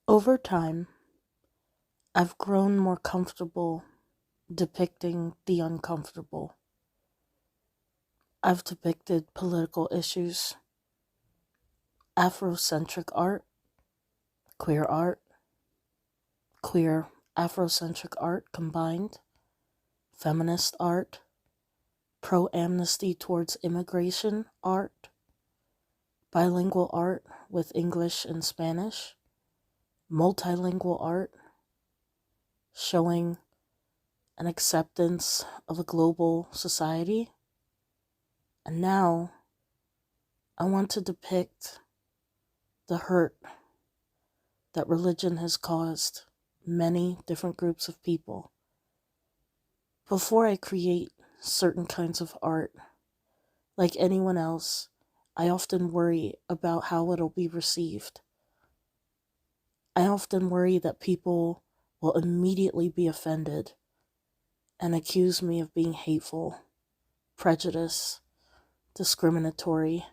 Over time, I've grown more comfortable depicting the uncomfortable. I've depicted political issues, Afrocentric art, queer art, queer Afrocentric art combined, feminist art, pro amnesty towards immigration art, bilingual art with English and Spanish, multilingual art, showing an acceptance of a global society. And now I want to depict the hurt that religion has caused many different groups of people. Before I create certain kinds of art, like anyone else, I often worry about how it'll be received. I often worry that people will immediately be offended and accuse me of being hateful, prejudiced, discriminatory.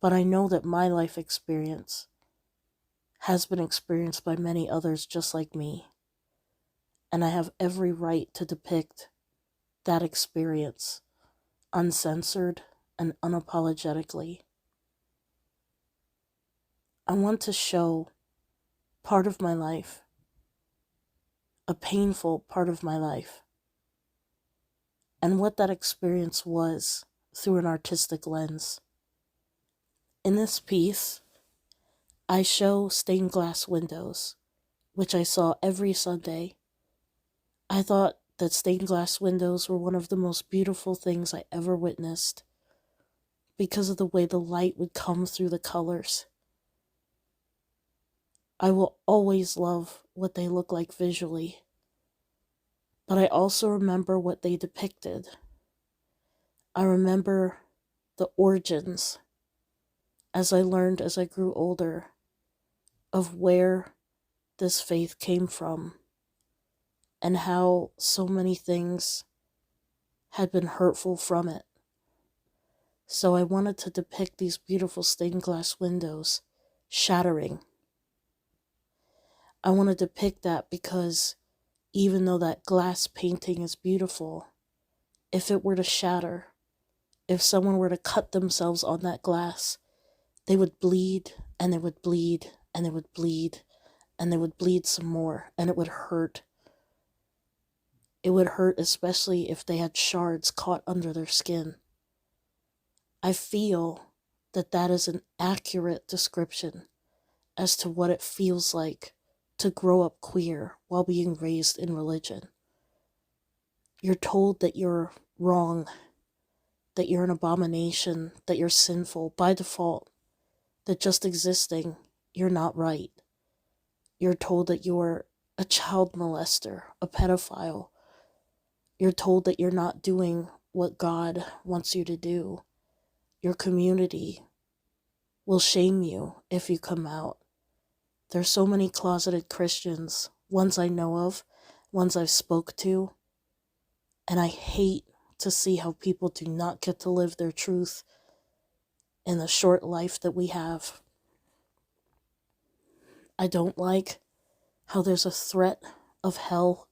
But I know that my life experience has been experienced by many others just like me, and I have every right to depict that experience uncensored and unapologetically. I want to show part of my life, a painful part of my life, and what that experience was through an artistic lens. In this piece, I show stained glass windows, which I saw every Sunday. I thought that stained glass windows were one of the most beautiful things I ever witnessed because of the way the light would come through the colors. I will always love what they look like visually, but I also remember what they depicted. I remember the origins, as I learned as I grew older, of where this faith came from and how so many things had been hurtful from it. So I wanted to depict these beautiful stained glass windows shattering. I want to depict that because even though that glass painting is beautiful, if it were to shatter, if someone were to cut themselves on that glass, they would bleed and they would bleed and they would bleed and they would bleed some more, and it would hurt. It would hurt especially if they had shards caught under their skin. I feel that that is an accurate description as to what it feels like to grow up queer while being raised in religion. You're told that you're wrong, that you're an abomination, that you're sinful by default, that just existing, you're not right. You're told that you're a child molester, a pedophile. You're told that you're not doing what God wants you to do. Your community will shame you if you come out. There's so many closeted Christians, ones I know of, ones I've spoke to, and I hate to see how people do not get to live their truth in the short life that we have. I don't like how there's a threat of hell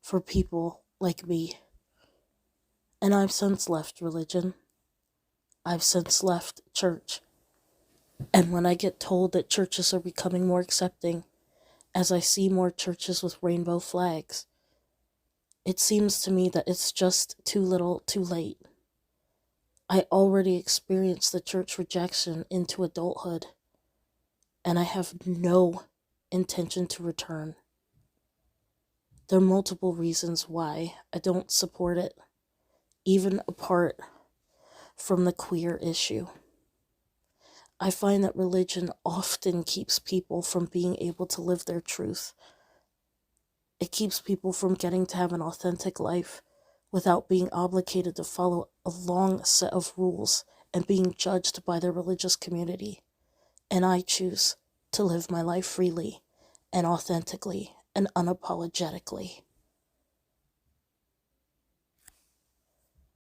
for people like me. And I've since left religion. I've since left church. And when I get told that churches are becoming more accepting, as I see more churches with rainbow flags, it seems to me that it's just too little too late. I already experienced the church rejection into adulthood, and I have no intention to return. There are multiple reasons why I don't support it, even apart from the queer issue. I find that religion often keeps people from being able to live their truth. It keeps people from getting to have an authentic life without being obligated to follow a long set of rules and being judged by their religious community. And I choose to live my life freely and authentically and unapologetically.